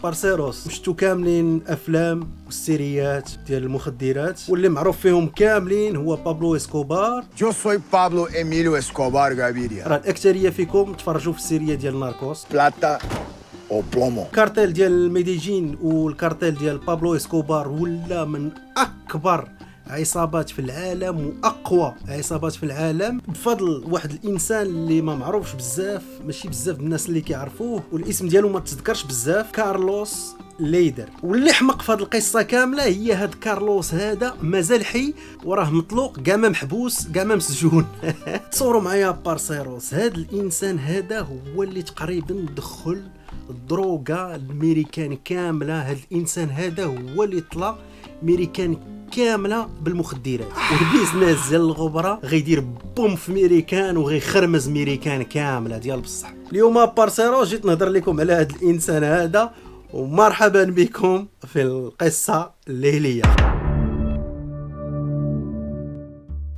بارسيروس شفتو كاملين افلام والسيريات ديال المخدرات، واللي معروف فيهم كاملين هو بابلو اسكوبار. Yo soy Pablo Emilio Escobar Gaviria. راه الاكثريه فيكم تفرجوا في السيريه ديال ناركوس، Plata o plomo. الكارتيل ديال الميديجين والكارتيل ديال بابلو اسكوبار ولا من اكبر عصابات في العالم واقوى عصابات في العالم بفضل واحد الانسان اللي ما معروفش بزاف، ماشي بزاف الناس اللي كيعرفوه والاسم ديالو ما تذكرش بزاف، كارلوس ليدر. واللي حمق في هذه القصه كامله هي هاد كارلوس هذا مازال حي وراه مطلوق، كاع ما محبوس، كاع ما مسجون. تصوروا معايا بارسيروس، هاد الانسان هذا هو اللي تقريبا دخل الدروغه الميريكان كامله. هاد الانسان هذا هو اللي طلع ميريكان كامله بالمخدرات، والبيزنس ديال الغبره غيدير بوم في ميريكان وغيخرمز ميريكان كامله ديال بصح. اليوم بارسيروس جيت نهضر لكم على هاد الانسان هذا، ومرحبا بكم في القصه الليليه.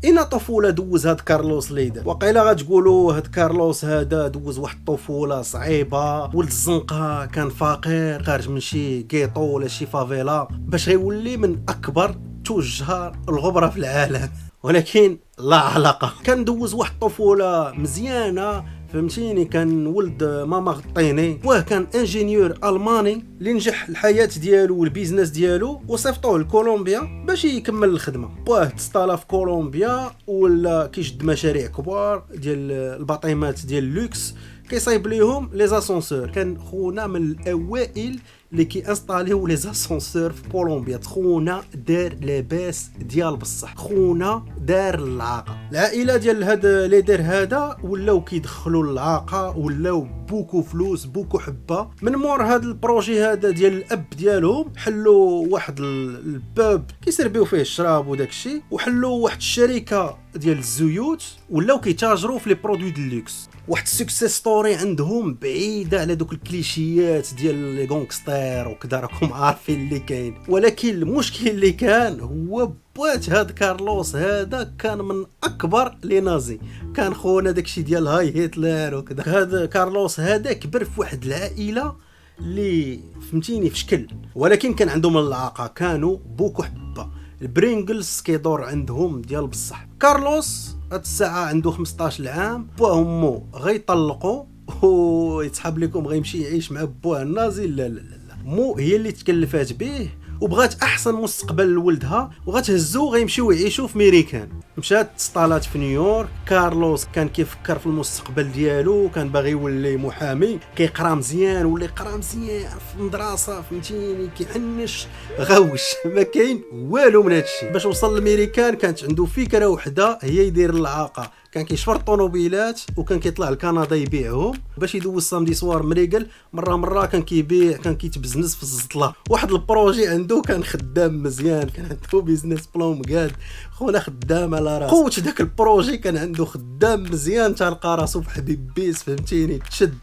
إنا طفولة دوز هاد كارلوس ليدر. وقيلا غتقولوا هاد كارلوس هذا دوز واحد الطفولة صعيبة، ولد الزنقة، كان فقير خارج من شي كيطو ولا شي فافيلا باش غيولي من أكبر تجار الغبرة في العالم. ولكن لا علاقة، كان دوز واحد الطفولة مزيانة، فهمتيني. كان ولد ماما غطيني، واه كان انجينيور الماني اللي نجح الحياه ديالو والبيزنس ديالو، وصيفطوه لكولومبيا باش يكمل الخدمه. واه تصطالا في كولومبيا ولا كيشد مشاريع كبار ديال الباطيمات ديال اللوكس، كيصايب ليهم لي زاسونسور. كان خونا من الاوائل اللي كيانستاليو لي زاسونسور في كولومبيا. خونا دار لاباس ديال بصح، خونا دار العاقه. العائله ديال هاد ليدر هذا ولاو كيدخلوا العاقه، ولاو بوكو فلوس بوكو حبه. من مور هاد البروجي هذا ديال الاب ديالهم حلوا واحد الباب كيسربيو فيه الشراب وداك الشيء، وحلوا واحد الشركه ديال الزيوت، ولاو كيتاجروا في لي برودوي ديال اللوكس. واحد السكسيس ستوري عندهم بعيده على دوك الكليشيات ديال لي غونغستير وكذا، راكم عارفين اللي كاين. ولكن المشكل اللي كان هو بوات هاد كارلوس هذا كان من اكبر لي نازي، كان خونا داكشي ديال هاي هتلر وكذا. هذا كارلوس هذا كبر في واحد العائله اللي فهمتيني في شكل، ولكن كان عندهم العاقه، كانوا بوكو حبه. البرينجلز كيدور عندهم ديال بصح. كارلوس هاد الساعه عنده 15 عام، بواه ومو غيطلقوا ويتحاب لكم غيمشي يعيش مع بواه النازي. لا لا لا، مو هي اللي تكلفات به وبغات احسن مستقبل لولدها، وغتهزو غيمشيو يعيشوا في ميريكان. مشات تسطالات في نيويورك. كارلوس كان كيفكر في المستقبل ديالو، كان باغي يولي محامي، كيقرا مزيان، ولا يقرا مزيان في المدرسه، فهمتيني، كيحنش غوش، ما كاين والو من هادشي. باش وصل لميريكان كانت عنده فكره وحده، هي يدير العاقه. كان كيشفر الطوموبيلات وكان كيطلع لكندا يبيعهم باش يدوز سامدي سوار مريقل. مره كان كيبيع، كان كيتبزنس في الزطله. واحد البروجي عنده كان خدام مزيان، كان عنده بيزنس بلان مقاد، خونا خدام على راسو. قوت داك البروجي كان عنده خدام مزيان، تلقى راسو في حبيب بيس، فهمتيني، تشد.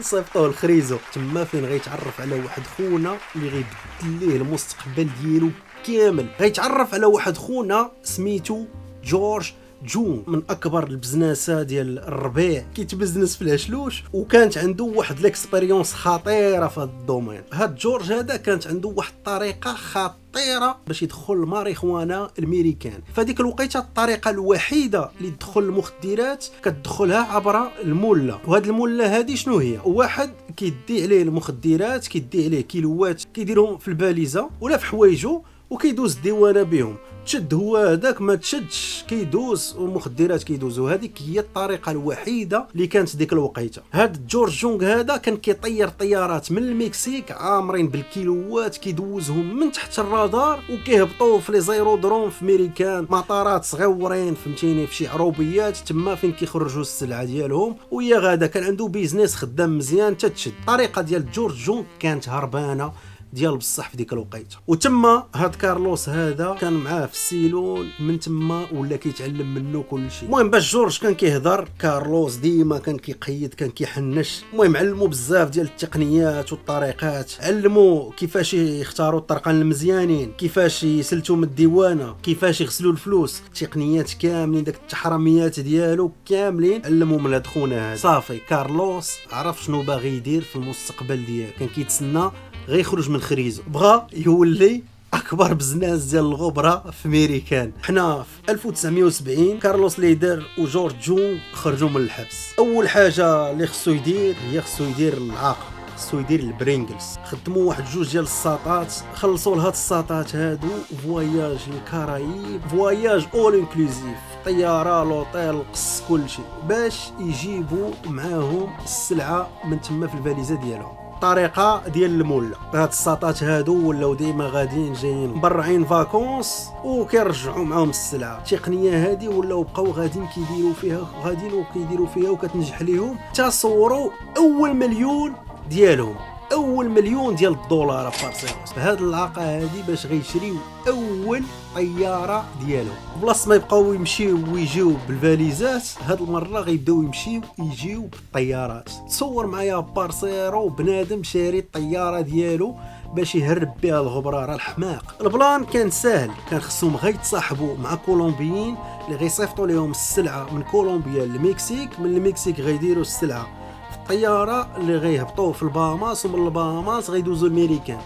صيفطوه الخريزو تما فين غيتعرف على واحد خونا اللي غيبدل ليه المستقبل ديالو كامل. غيتعرف على واحد خونا سميتو جورج جون، من اكبر البزناسات ديال الربيع، كيتبزنس في العشلوش، وكانت عنده واحد الاكسبيريونس خطيره في هذا الدومين. هاد جورج هذا كانت عنده واحد الطريقه خطيره باش يدخل الماريخوانا الميريكان. فديك الوقيته الطريقه الوحيده اللي تدخل المخدرات كتدخلها عبر المله. وهاد المله هذه شنو هي؟ واحد كيدي عليه المخدرات، كيدي عليه كيلوات، كيديرهم في الباليزه ولا في حوايجو، وكيدوز الديوانه بهم. تشد هو هذاك، ما تشدش كيدوز، والمخدرات كيدوزوا. هذيك هي الطريقه الوحيده اللي كانت ديك الوقيته. هاد جورج جونغ هذا كان كيطير طيارات من المكسيك عامرين بالكيلوات، كيدوزهم من تحت الرادار وكيهبطوا في لي زيرودروم في ميريكان، مطارات صغيورين، فهمتيني، في شي عروبيات تما فين كيخرجوا السلعه ديالهم. ويا غادا كان عنده بيزنس خدام مزيان تتشد. الطريقه ديال جورج جونغ كانت هربانه ديال بصح في ديك الوقيته. وتما هاد كارلوس هذا كان معاه في السيلون، من تما ولا كيتعلم منه كل شيء. المهم باش جورج كان كيهضر، كارلوس ديما كان كيقيد، كان كيحنش. المهم علموا بزاف ديال التقنيات والطريقات، علموا كيفاش يختاروا الطرقان المزيانين، كيفاش يسلتوا من الديوانه، كيفاش يغسلوا الفلوس، التقنيات كاملين، داك التحرميات ديالو كاملين علموا من هاد خونا هذا. صافي كارلوس عرف شنو باغي يدير في المستقبل ديالو، كان كيتسنى غير يخرج من خريزو، بغى يولي اكبر بزنس ديال الغبره في ميريكان. حنا في 1970 كارلوس ليدر وجورج جون خرجوا من الحبس. اول حاجه اللي خصو يدير العاقه، خصو يدير البرينجلز. خدموا واحد جوج ديال الساطات، خلصوا لهاد الساطات هادو فواياج للكرايب، فواياج اول انكلوزيف، طياره، لوطيل، القص، كلشي، باش يجيبوا معاهم السلعه من تما في الفاليزه ديالهم. طريقه ديال المولى. هاد الساطات هادو ولاو ديما غاديين جايين مبرعين فاكونس وكيرجعوا معاهم السلعه. التقنيه هادي ولاو بقاو غاديين كيديروا فيها وكتنجح ليهم. تصوروا اول مليون ديالهم، اول مليون ديال الدولار بارسيروس بهاد العاقه هادي باش غيشريو اول طياره ديالهم. بلاص ما يبقاو يمشيو ويجيو بالفاليزات، هاد المره غيبداو يمشيو يجيو بالطيارات. تصور معايا بارسيرو بنادم شاري الطياره ديالو باش يهرب بها الغبرة، راه الحماق. البلان كان ساهل، كان خصهم غير يتصاحبوا مع كولومبيين اللي غيصيفطوا لهم السلعه من كولومبيا للمكسيك، من المكسيك غيديروا السلعه الطياره اللي غيهبطوا في الباهاماس، ومن الباهاماس غيدوزوا الميريكان.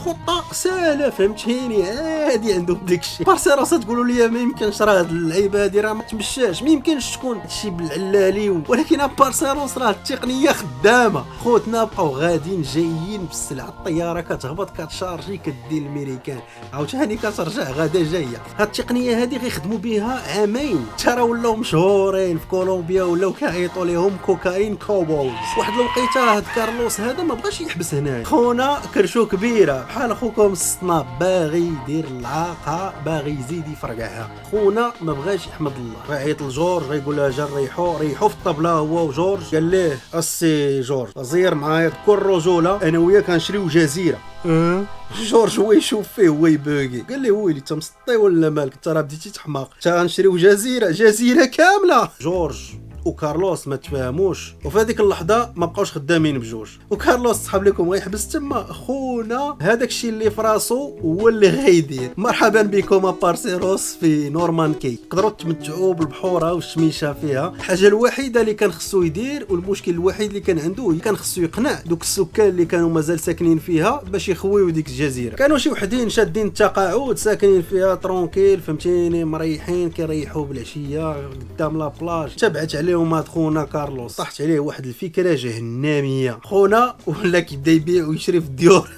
خطه سهله، فهمتيني؟ عادي عندهم داكشي. بارسيروس تقولوا لي ما يمكنش، راه هاد اللعيبه هادي راه ما تمشاش، ما يمكنش تكون شي بالعلالي، ولكن بارسيروس راه التقنيه خدامه. خوتنا بقاو غاديين جايين بالسلعه، الطياره كتهبط كتشارجي كدير الميريكان، عاوتاني كترجع غادا جايه. هاد التقنيه هادي غيخدموا بها عامين، ترى ولاو مشهورين في كولومبيا، ولاو كيعيطوا لهم كوكايين كوبوز. واحد الوقيته هاد كارلوس هذا ما بغاش يحبس هنا، خونا كرشو كبيره بحال خوكم السطناب، باغي يدير العاقه، باغي يزيد يفرقعها. خونا ما بغاش يحمد الله، غيعيط لجورج غيقول له جا ريحوا في الطبله هو وجورج. قال ليه السي جورج زير معايا كل رجوله، انا وياك كنشريو جزيره. جورج هو يشوف فيه هو يبوغي، قال لي ويلي انت مسطي ولا مالك؟ انت راه بديتي تحماق، انت غنشريو جزيره كامله. جورج وكارلوس ما تفاهموش، وفي هذيك اللحظه ما بقاوش خدامين بجوج. وكارلوس صحاب لكم غيحبس تما، خونا هذاك الشيء اللي في راسو هو اللي غيدير. مرحبا بكم بارسيروس في نورمانكي، تقدروا تمتعوا بالبحوره والشميشه فيها. الحاجه الوحيده اللي كان خصو يدير، والمشكل الوحيد اللي كان عنده، كان خصو يقنع دوك السكان اللي كانوا مازال ساكنين فيها باش يخويو ديك الجزيره. كانوا شي وحدين شادين التقاعد ساكنين فيها ترونكيل، فهمتيني، مريحين كيريحوا بالعشيه قدام لا بلاج. تبعت عليهم هاد خونا كارلوس، طاحت عليه واحد الفكره جهنميه. خونا ولا كيبدا يبيع ويشري في الديور،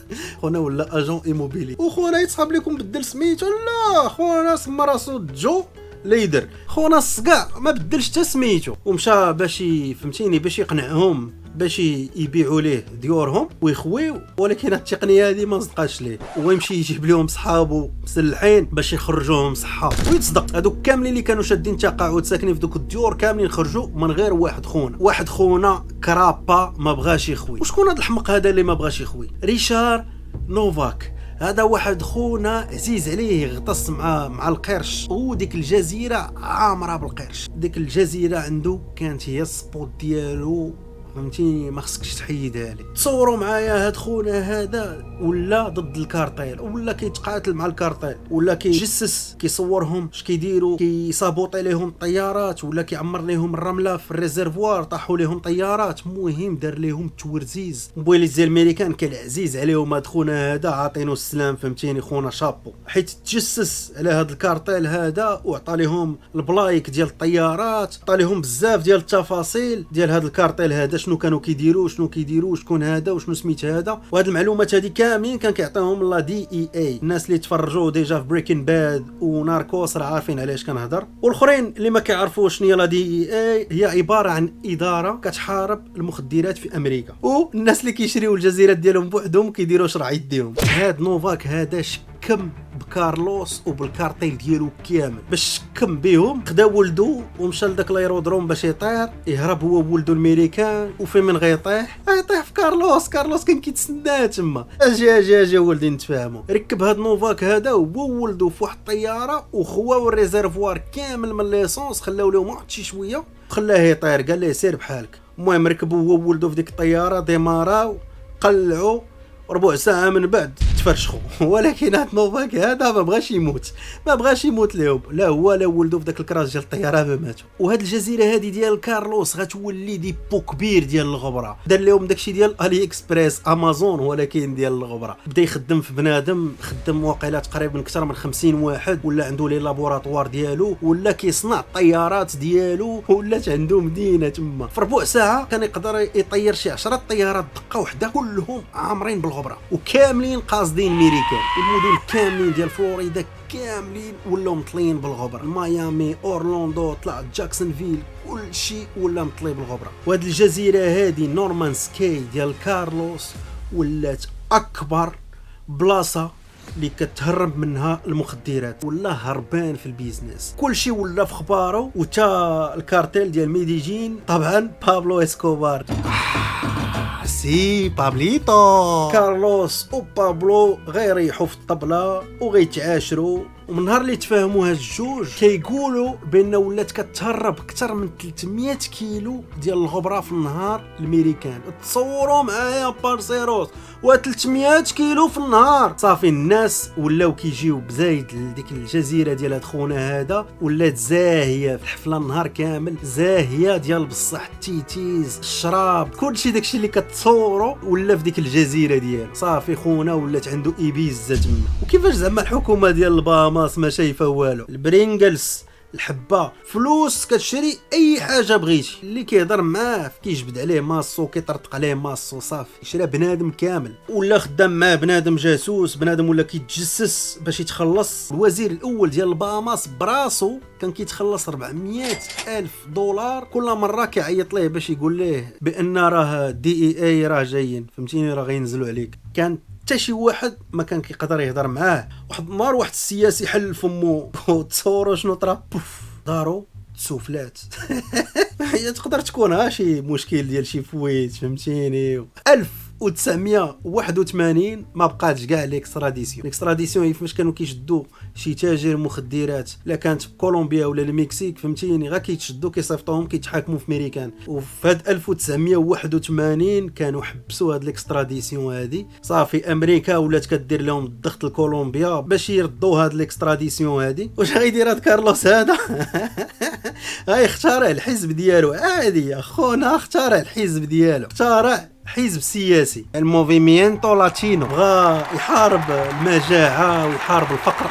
خونا ولا اجون ايموبيلي. وخونا يتصحاب لكم بدل سميتو، لا خونا سمى راسو جو ليدر. خونا الصقع ما بدلش حتى سميتو، ومشى باش فهمتيني باش يقنعهم باش يبيعوا ليه ديورهم ويخويو. ولكن التقنيه هذه ما صدقاش ليه، ويمشي يجيب لهم صحابو مسلحين باش يخرجوهم صحه ويتصدق. هذوك كاملين اللي كانوا شادين تقاعد ساكنين في دوك الديور كاملين خرجوا من غير واحد خونا كرابا ما بغاش يخوي. وشكون هذا الحمق هذا اللي ما بغاش يخوي؟ ريشار نوفاك. هذا واحد خونا عزيز عليه، يغطس مع القرش، وديك الجزيره عامره بالقرش. ديك الجزيره عنده كانت هي السبوت ديالو، فهمتيني، ما خصكش تحيدها لي. تصوروا معايا هاد خونا هذا ولا ضد الكارتيل، ولا كيتقاتل مع الكارتيل، ولا كيجسس، كيصورهم اش كيديروا، كيصابوطي لهم الطيارات، ولا كيعمر لهم الرمله في الريزرفوار طاحوا لهم طيارات. المهم دار لهم التورزيز. موبيليزي الامريكان كان عزيز عليهم هاد خونا هذا، عاطينو السلام، فهمتيني، خونا شابو، حيت تجسس على هاد الكارتيل هذا وعطى لهم البلايك ديال الطيارات، عطى لهم بزاف ديال التفاصيل ديال هاد الكارتيل هذا، شنو كانوا كيديروا، شكون هذا وشنو سميت هذا. وهاد المعلومات هذه كاملين كان كيعطيهم لا دي اي اي. الناس اللي تفرجوا ديجا في بريكين باد وناركوس راه عارفين علاش كنهضر، والآخرين اللي ما كيعرفوش شنو هي لا دي اي اي، هي عباره عن اداره كتحارب المخدرات في امريكا، والناس اللي كيشريو الجزيرات ديالهم بوحدهم كيديروا شرع يديهم. هاد نوفاك هذا شكم بكارلوس وبالكارتيل ديالو كامل باش شكم بهم. خدا ولدو ومشى لذاك الايرودروم باش يطير، يهرب هو وولدو الميريكان، وفين من غيطيح في كارلوس كان كيتسناه تما. اجي ولدي نتفاهموا. ركب هاد نوفاك هذا وهو ولدو في واحد الطياره، وخواو الريزيرفوار كامل من ليسونس، خلاو لهم واحد شي شويه خلاه يطير، قال ليه سير بحالك. المهم ركبوا هو وولدو في ديك الطياره، ديماراو، قلعوا، ربع ساعه من بعد تفرشخوا. ولكن هاد نوفاك هذا ما بغاش يموت لهم، لا هو لا ولدو في داك الكراش ديال الطياره ما ماتوا. وهاد الجزيره هذه ديال كارلوس غتولي ديبو كبير ديال الغبره. دار لهم داكشي ديال الي اكسبريس امازون، ولكن ديال الغبره. بدا يخدم في بنادم، خدم واقيلا تقريبا اكثر من 50 واحد، ولا عنده لي لابوراتوار ديالو، ولا كيصنع الطيارات ديالو، ولات عنده مدينه تما. في ربع ساعه كان يقدر يطير شي 10 طيارات دقه واحده، كلهم عامرين بالغبره وكاملين قاصدين ميريكان. المدن كاملين ديال فلوريدا كاملين ولاو مطلين بالغبره. ميامي، اورلاندو، طلع جاكسونفيل، كل شيء ولا مطلي بالغبره. وهاد الجزيره هذه نورمان سكاي ديال كارلوس ولات اكبر بلاصه اللي كتهرب منها المخدرات، ولا هربان في البيزنس. كل شيء ولا في خباره. وتا الكارتيل ديال ميديجين طبعا بابلو اسكوبار. سي بابليتو. كارلوس وبابلو غيريحوا في الطبله وغيتعاشروا، ومن نهار اللي تفاهموا هاد الجوج كيقولوا بان ولات كتهرب اكثر من 300 كيلو ديال الغبره في النهار الميريكان. تصوروا معايا بارسيروس، و 300 كيلو في النهار. صافي الناس ولاو كيجيو بزايد لديك الجزيره ديال هاد خونا هذا، ولات زاهيه في الحفله النهار كامل، زاهيه ديال بصح التيتيز، الشراب، كلشي داكشي اللي كتصوروا ولا في ديك الجزيره ديال. صافي خونا ولات عنده ايبيزا تما. وكيفاش زعما الحكومه ديال الباما ما شايفه والو؟ البرينجلز، الحبه، فلوس كتشري اي حاجه بغيتي. اللي كيهضر معاه كيجبد عليه ماسو، كيطرطق عليه ماسو، صافي شرا بنادم كامل. ولا خدام معاه بنادم جاسوس، بنادم ولا كيتجسس باش يتخلص. الوزير الاول ديال الباماس براسو كان كيتخلص 400,000 دولار كل مره، كيعيط ليه باش يقول ليه بان راه DEA راه جايين، فهمتيني، راه غينزلوا عليك. كان حتى شي واحد ما كان كيقدر يهضر معاه. واحد النهار واحد السياسي حل فمو وتصوروا شنو طرا، بوف، دارو سوفلات. هي تقدر تكون شي مشكل ديال شي فويت، فهمتيني. 1981 ما بقاتش كاع ليكستراديسيون هي فاش كانوا كيشدوا شي تاجر مخدرات، لا كانت في كولومبيا ولا المكسيك، فهمتيني، غير كيتشدوا كيصيفطوهم كيتحاكموا في ميريكان. وفي هاد 1981 كانوا حبسوا هاد ليكستراديسيون هادي. صافي امريكا ولات كدير لهم الضغط لكولومبيا باش يردوا هاد ليكستراديسيون هادي. واش غيدير هاد كارلوس هذا؟ غيختارع الحزب ديالو عادي يا خونا، اختارع الحزب ديالو، اختارع حزب سياسي، الموفيمينتو لاتينو. بغا يحارب المجاعه ويحارب الفقر.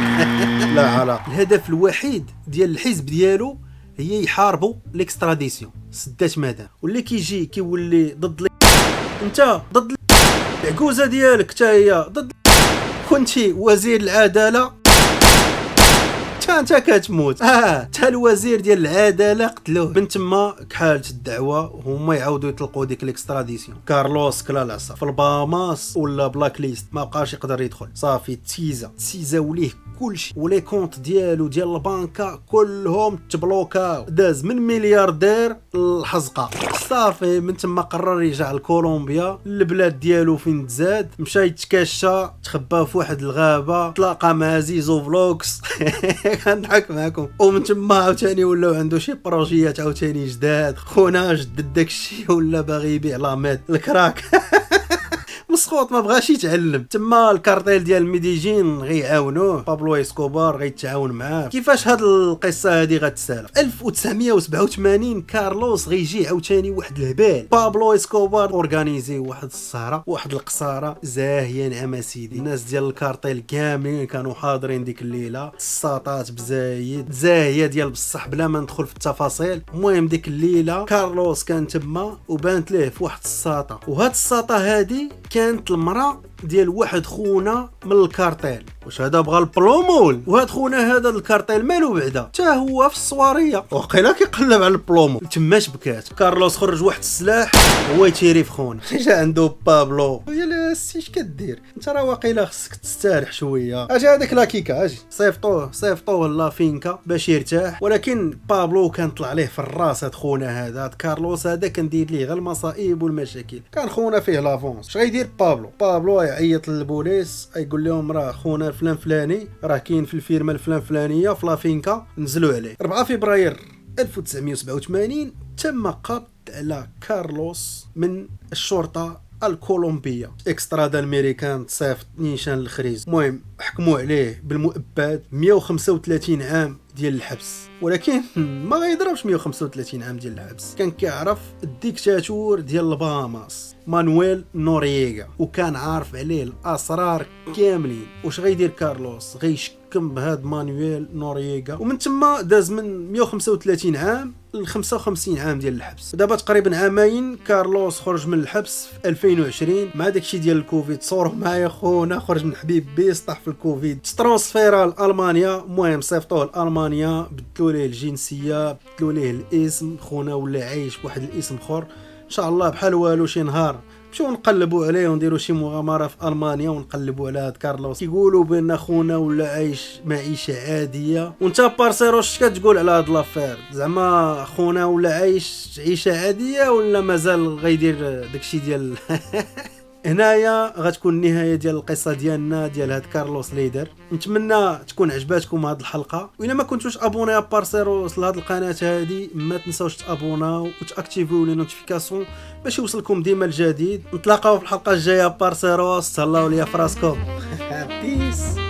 لا علاقه. الهدف الوحيد ديال الحزب ديالو هي يحاربوا ليكستراديسيون، سدات مدام. واللي كيجي كيولي ضد انت ضد العكوزه ديالك، حتى هي ضد. كنتي وزير العداله انت كتموت. حتى الوزير ديال العداله قتلوه. بنت ما كحالت الدعوه هما يعاودوا يطلقوا ديك الاكستراديسيون. كارلوس كلا العصا في الباماس ولا بلاك ليست، ما بقاش يقدر يدخل. صافي تيزاو ليه كلشي، ولي كونط ديالو ديال البنكه كلهم تبلوكاو. داز من ملياردير للحزقه. صافي من تما قرر يرجع لكولومبيا، البلاد ديالو فين تزاد. مشى يتكاشى، تخبى في واحد الغابه، تلاقى مع زيزو فلوكس. كنضحك معكم. ومن تما عاوتاني ولاو عنده شي بروجيات عاوتاني جداد. خونا جدد داكشي ولا باغي يبيع لاميد الكراك. مسخوط ما بغاش يتعلم. تما الكارتيل ديال ميديجين غيعاونوه، بابلو اسكوبار غيتعاون معاه. كيفاش هاد القصه هادي غتسالف؟ 1987 كارلوس غيجي عاوتاني واحد الهبال. بابلو اسكوبار اورغانيزي واحد السهره، واحد القصاره زاهيه. نعم سيدي، الناس ديال الكارتيل كاملين كانوا حاضرين ديك الليله، الساطات بزايد، زاهيه ديال بصح بلا ما ندخل في التفاصيل. المهم ديك الليله كارلوس كان تما وبانت ليه في واحد الساطه، وهاد الساطه هادي كانت المراه ديال واحد خونا من الكارتيل. واش هذا بغى البلومول؟ وهاد خونا هذا الكارطيل مالو بعدا حتى هو في الصواريه وقيلا كيقلب على البلومول تماش بكات. كارلوس خرج واحد السلاح هو يتيري في خونا. جا عنده بابلو يا السي اش كدير انت؟ راه واقيلا خصك تستريح شويه. اجي هذاك لاكيكا اجي صيفطوه لافينكا باش يرتاح. ولكن بابلو كان طلع عليه في الراس. هاد خونا هذا كارلوس هذا كندير ليه غير المصائب والمشاكل. كان خونا فيه لافونس. اش غيدير بابلو يعيط للبوليس يقول لهم راه خونا الفلان فلاني راه كاين في الفيرما الفلان فلانيه في لافينكا نزلوا عليه. 4 فبراير 1987 تم قبض على كارلوس من الشرطه الكولومبيه. اكسترادا الميريكان تصيفط نيشان الخريز. المهم حكموا عليه بالمؤبد 135 عام ديال الحبس. ولكن ما غيضربش 135 عام ديال الحبس. كان كيعرف الديكتاتور ديال الباماس مانويل نورييغا وكان عارف عليه الاسرار كاملين. واش غيدير كارلوس؟ غيشكم بهاد مانويل نورييغا ومن تما داز من 135 عام ل 55 عام ديال الحبس. دابا تقريبا عامين كارلوس خرج من الحبس في 2020 مع داكشي ديال الكوفيد. صوروا معايا خونا خرج من حبيب بيس طاح في الكوفيد. ترانسفيرا لالمانيا. المهم صيفطوه لالمانيا بدلوا ليه الجنسيه بدلوا ليه الاسم. خونا ولا عايش بواحد الاسم اخر. ان شاء الله بحال والو شي نهار نمشيو نقلبوا عليه ونديروا شي مغامره في المانيا ونقلبوا على هاد كارلوس. كيقولوا بان خونا ولا عايش معيشه عاديه. وانت بارسيرو اش كتقول على هاد لافير؟ زعما خونا ولا عايش عيشه عاديه ولا مازال غيدير داكشي ديال هنايا غتكون النهايه ديال القصه ديالنا ديال هاد كارلوس ليدر. نتمنى تكون عجباتكم هاد الحلقه. والا ما كنتوش ابوني يا بارسيروس لهاد القناه هادي ما تنساوش تابوناو وتاكتيفيو لي نوتيفيكاسيون باش يوصلكم ديما الجديد. نتلاقاو في الحلقه الجايه بارسيروس. تهلاو ليا فراسكم. بيس.